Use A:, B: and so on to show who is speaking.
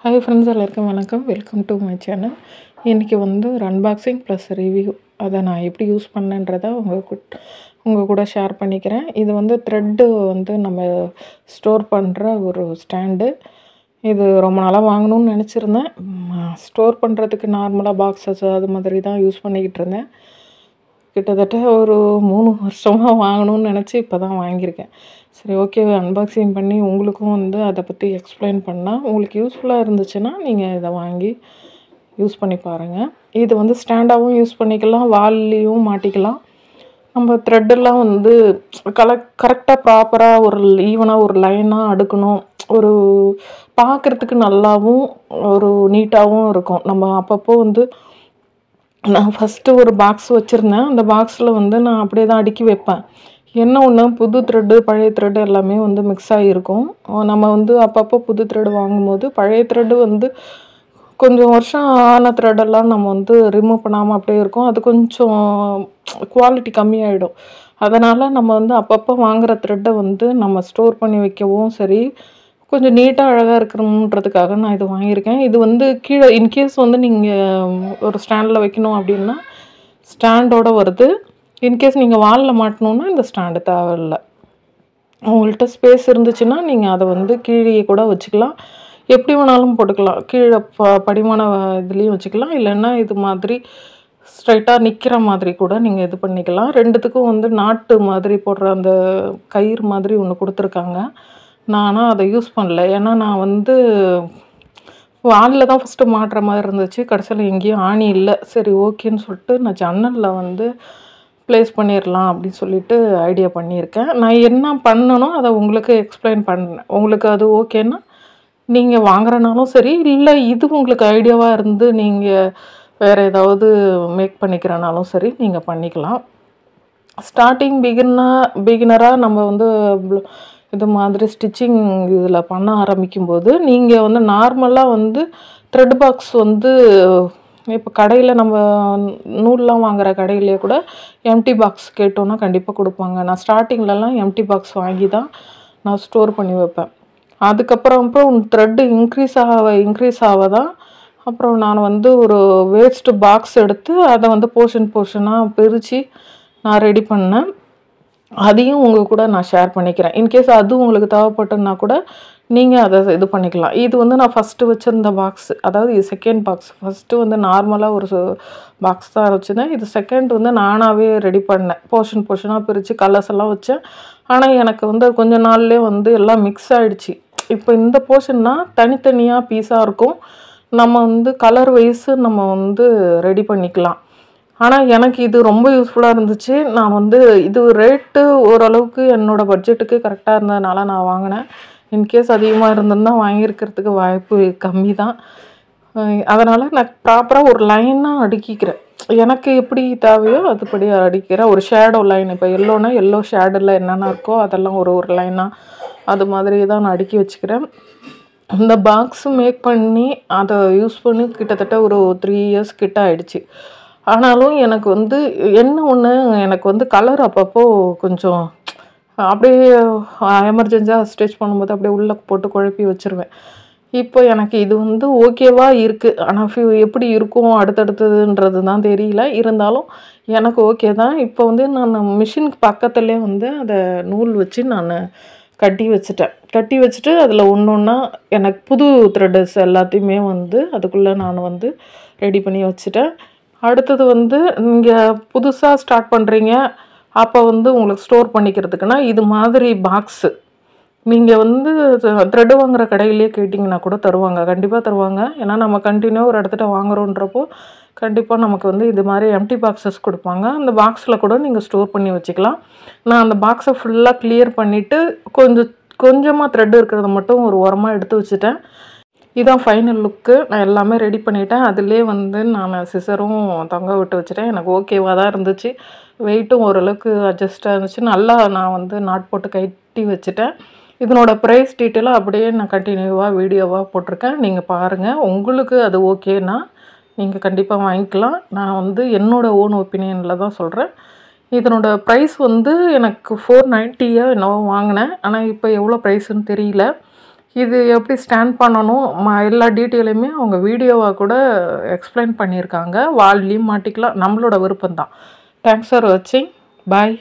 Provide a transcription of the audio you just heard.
A: Hi friends, எல்லாருக்கும் வணக்கம். Welcome to my channel. இன்றைக்கி வந்து ஒரு அன்பாக்சிங் ப்ளஸ் ரிவ்யூ, அதை நான் எப்படி யூஸ் பண்ணேன்றதை உங்கள் கூட ஷேர் பண்ணிக்கிறேன். இது வந்து த்ரெட்டு வந்து நம்ம ஸ்டோர் பண்ணுற ஒரு ஸ்டாண்டு. இது ரொம்ப நாளாக வாங்கணும்னு நினச்சிருந்தேன். ஸ்டோர் பண்ணுறதுக்கு நார்மலாக பாக்ஸஸ் அது மாதிரி தான் யூஸ் பண்ணிக்கிட்டு இருந்தேன். கிட்டத்தட்ட ஒரு 3 வருஷமாக வாங்கணும்னு நினச்சி இப்போ தான் வாங்கியிருக்கேன். சரி, ஓகே, அன்பாக்சிங் பண்ணி உங்களுக்கும் வந்து அதை பற்றி எக்ஸ்பிளைன் பண்ணால் உங்களுக்கு யூஸ்ஃபுல்லாக இருந்துச்சுன்னா நீங்கள் இதை வாங்கி யூஸ் பண்ணி பாருங்கள். இது வந்து ஸ்டாண்டாகவும் யூஸ் பண்ணிக்கலாம், வால்லையும் மாட்டிக்கலாம். நம்ம த்ரெட்டெல்லாம் வந்து கரெக்டாக ப்ராப்பராக ஒரு ஈவனாக ஒரு லைனாக அடுக்கணும். ஒரு பார்க்குறதுக்கு நல்லாவும் ஒரு நீட்டாகவும் இருக்கும். நம்ம அப்பப்போ வந்து நான் ஃபஸ்ட்டு ஒரு பாக்ஸ் வச்சுருந்தேன். அந்த பாக்ஸில் வந்து நான் அப்படியே தான் அடுக்கி வைப்பேன். என்ன ஒன்று, புது த்ரெட்டு பழைய த்ரெட்டு எல்லாமே வந்து மிக்ஸ் ஆகியிருக்கும். நம்ம வந்து அப்பப்போ புது த்ரெட்டு வாங்கும்போது பழைய த்ரெட்டு வந்து கொஞ்சம் வருஷம் ஆன த்ரெட்டெல்லாம் நம்ம வந்து ரிமூவ் பண்ணாமல் அப்படியே இருக்கும். அது கொஞ்சம் குவாலிட்டி கம்மியாயிடும். அதனால் நம்ம வந்து அப்பப்போ வாங்குகிற த்ரெட்டை வந்து நம்ம ஸ்டோர் பண்ணி வைக்கவும் சரி, கொஞ்சம் நீட்டாக அழகாக இருக்கணுன்றதுக்காக நான் இது வாங்கியிருக்கேன். இது வந்து கீழே இன்கேஸ் வந்து நீங்கள் ஒரு ஸ்டாண்டில் வைக்கணும் அப்படின்னா ஸ்டாண்டோடு வருது. இன்கேஸ் நீங்கள் வாலில் மாட்டணுன்னா இந்த ஸ்டாண்டு தேவையில்லை. உங்கள்கிட்ட ஸ்பேஸ் இருந்துச்சுன்னா நீங்கள் அதை வந்து கீழே கூட வச்சுக்கலாம், எப்படி வேணாலும் போட்டுக்கலாம். கீழே படிமான இதுலேயும் வச்சுக்கலாம், இல்லைன்னா இது மாதிரி ஸ்ட்ரைட்டாக நிற்கிற மாதிரி கூட நீங்கள் இது பண்ணிக்கலாம். ரெண்டுத்துக்கும் வந்து நாட்டு மாதிரி போடுற அந்த கயிறு மாதிரி ஒன்று கொடுத்துருக்காங்க. ஆனால் அதை யூஸ் பண்ணல. ஏன்னா நான் வந்து வாலில் தான் ஃபஸ்ட்டு மாட்டுற மாதிரி இருந்துச்சு. கடைசியில் எங்கேயும் ஆணி இல்லை. சரி, ஓகேன்னு சொல்லிட்டு நான் ஜன்னலில் வந்து ப்ளேஸ் பண்ணிடலாம் அப்படின்னு சொல்லிட்டு ஐடியா பண்ணியிருக்கேன். நான் என்ன பண்ணணும் அதை உங்களுக்கு எக்ஸ்பிளைன் பண்ணேன். உங்களுக்கு அது ஓகேன்னா நீங்கள் வாங்குறனாலும் சரி, இல்லை இது உங்களுக்கு ஐடியாவாக இருந்து நீங்கள் வேறு ஏதாவது மேக் பண்ணிக்கிறனாலும் சரி நீங்கள் பண்ணிக்கலாம். ஸ்டார்டிங் பிகினராக நம்ம வந்து இது மாதிரி ஸ்டிச்சிங் இதில் பண்ண ஆரம்பிக்கும்போது நீங்கள் வந்து நார்மலாக வந்து த்ரெட் பாக்ஸ் வந்து இப்போ கடையில் நம்ம நூல்லாம் வாங்குகிற கடையிலே கூட எம்டி பாக்ஸ் கேட்டோன்னா கண்டிப்பாக கொடுப்பாங்க. நான் ஸ்டார்டிங்லலாம் எம்டி பாக்ஸ் வாங்கி தான் நான் ஸ்டோர் பண்ணி வைப்பேன். அதுக்கப்புறம் த்ரெட்டு இன்க்ரீஸ் ஆக தான் அப்புறம் நான் வந்து ஒரு வேஸ்ட்டு பாக்ஸ் எடுத்து அதை வந்து போர்ஷனாக பிரித்து நான் ரெடி பண்ணேன். அதையும் உங்கள் கூட நான் ஷேர் பண்ணிக்கிறேன். இன்கேஸ் அது உங்களுக்கு தேவைப்பட்டுன்னா கூட நீங்கள் அதை இது பண்ணிக்கலாம். இது வந்து நான் ஃபஸ்ட்டு வச்சுருந்த பாக்ஸ், அதாவது இது செகண்ட் பாக்ஸ். ஃபஸ்ட்டு வந்து நார்மலாக ஒரு பாக்ஸ் தான் வச்சுருந்தேன். இது செகண்ட் வந்து நானாகவே ரெடி பண்ணேன். போர்ஷனாக பிரித்து கலர்ஸ் எல்லாம் வச்சேன். ஆனால் எனக்கு வந்து கொஞ்ச நாள்லேயே வந்து எல்லாம் மிக்ஸ் ஆகிடுச்சு. இப்போ இந்த போர்ஷன்னா தனித்தனியாக பீஸாக இருக்கும். நம்ம வந்து கலர் வைஸு நம்ம வந்து ரெடி பண்ணிக்கலாம். ஆனால் எனக்கு இது ரொம்ப யூஸ்ஃபுல்லாக இருந்துச்சு. நான் வந்து இது ரேட்டு ஓரளவுக்கு என்னோடய பட்ஜெட்டுக்கு கரெக்டாக இருந்ததுனால நான் வாங்கினேன். இன்கேஸ் அதிகமாக இருந்திருந்தா வாங்கியிருக்கிறதுக்கு வாய்ப்பு கம்மி தான். அதனால் நான் ப்ராப்பராக ஒரு லைனாக அடுக்கிக்கிறேன். எனக்கு எப்படி தேவையோ அதுபடி அடிக்கிறேன். ஒரு ஷேடோ லைன், இப்போ எல்லோனா எல்லோ ஷேடில் என்னென்ன இருக்கோ அதெல்லாம் ஒரு லைனாக அது மாதிரி தான் நான் அடுக்கி வச்சுக்கிறேன். இந்த பாக்ஸு மேக் பண்ணி அதை யூஸ் பண்ணி கிட்டத்தட்ட ஒரு 3 இயர்ஸ் கிட்ட ஆகிடுச்சு. ஆனாலும் எனக்கு வந்து என்ன ஒன்று, எனக்கு வந்து கலர் அப்பப்போ கொஞ்சம் அப்படியே எமர்ஜென்சியாக ஸ்டிச் பண்ணும்போது அப்படியே உள்ளே போட்டு குழப்பி வச்சுருவேன். இப்போ எனக்கு இது வந்து ஓகேவாக இருக்குது. ஆனால் எப்படி இருக்கும் அடுத்தடுத்ததுன்றது தான் தெரியல. இருந்தாலும் எனக்கு ஓகே தான். இப்போ வந்து நான் மிஷினுக்கு பக்கத்துலேயே வந்து அதை நூல் வச்சு நான் கட்டி வச்சுட்டு அதில் ஒன்றா எனக்கு புது த்ரெட்டஸ் எல்லாத்தையுமே வந்து அதுக்குள்ளே நான் வந்து ரெடி பண்ணி வச்சுட்டேன். அடுத்தது வந்து நீங்கள் புதுசாக ஸ்டார்ட் பண்ணுறீங்க, அப்போ வந்து உங்களுக்கு ஸ்டோர் பண்ணிக்கிறதுக்குன்னா இது மாதிரி பாக்ஸு நீங்கள் வந்து த்ரெட்டு வாங்குகிற கடையிலேயே கேட்டிங்கன்னா கூட தருவாங்க, கண்டிப்பாக தருவாங்க. ஏன்னா நம்ம கண்டினியூவாக ஒரு இடத்துல வாங்குகிறோன்றப்போ கண்டிப்பாக நமக்கு வந்து இது மாதிரி எம்டி பாக்ஸஸ் கொடுப்பாங்க. அந்த பாக்ஸில் கூட நீங்கள் ஸ்டோர் பண்ணி வச்சுக்கலாம். நான் அந்த பாக்ஸை ஃபுல்லாக கிளியர் பண்ணிவிட்டு கொஞ்சமாக த்ரெட்டு இருக்கிறத மட்டும் ஒரு ஓரமாக எடுத்து வச்சுட்டேன். இதான் ஃபைனல் லுக்கு. நான் எல்லாமே ரெடி பண்ணிட்டேன். அதிலே வந்து நான் சிசரும் தொங்க விட்டு வச்சுட்டேன். எனக்கு ஓகேவாக தான் இருந்துச்சு. வெயிட்டும் ஓரளவுக்கு அட்ஜஸ்ட்டாக இருந்துச்சு. நல்லா நான் வந்து நாட் போட்டு கட்டி வச்சுட்டேன். இதனோட ப்ரைஸ் டீட்டெயிலாக அப்படியே நான் கண்டினியூவாக வீடியோவாக போட்டிருக்கேன். நீங்கள் பாருங்கள். உங்களுக்கு அது ஓகேனா நீங்கள் கண்டிப்பாக வாங்கிக்கலாம். நான் வந்து என்னோடய ஓன் ஒப்பீனியனில் தான் சொல்கிறேன். இதனோட ப்ரைஸ் வந்து எனக்கு 490 என்னவோ வாங்கினேன். ஆனால் இப்போ எவ்வளோ ப்ரைஸுன்னு தெரியல. இது எப்படி ஸ்டாண்ட் பண்ணணும் எல்லா டீட்டெயிலுமே அவங்க வீடியோவாக கூட எக்ஸ்பிளைன் பண்ணியிருக்காங்க. வால்லையும் மாட்டிக்கலாம், நம்மளோட விருப்பம் தான். தேங்க்ஸ் ஃபார் வாட்சிங். பாய்.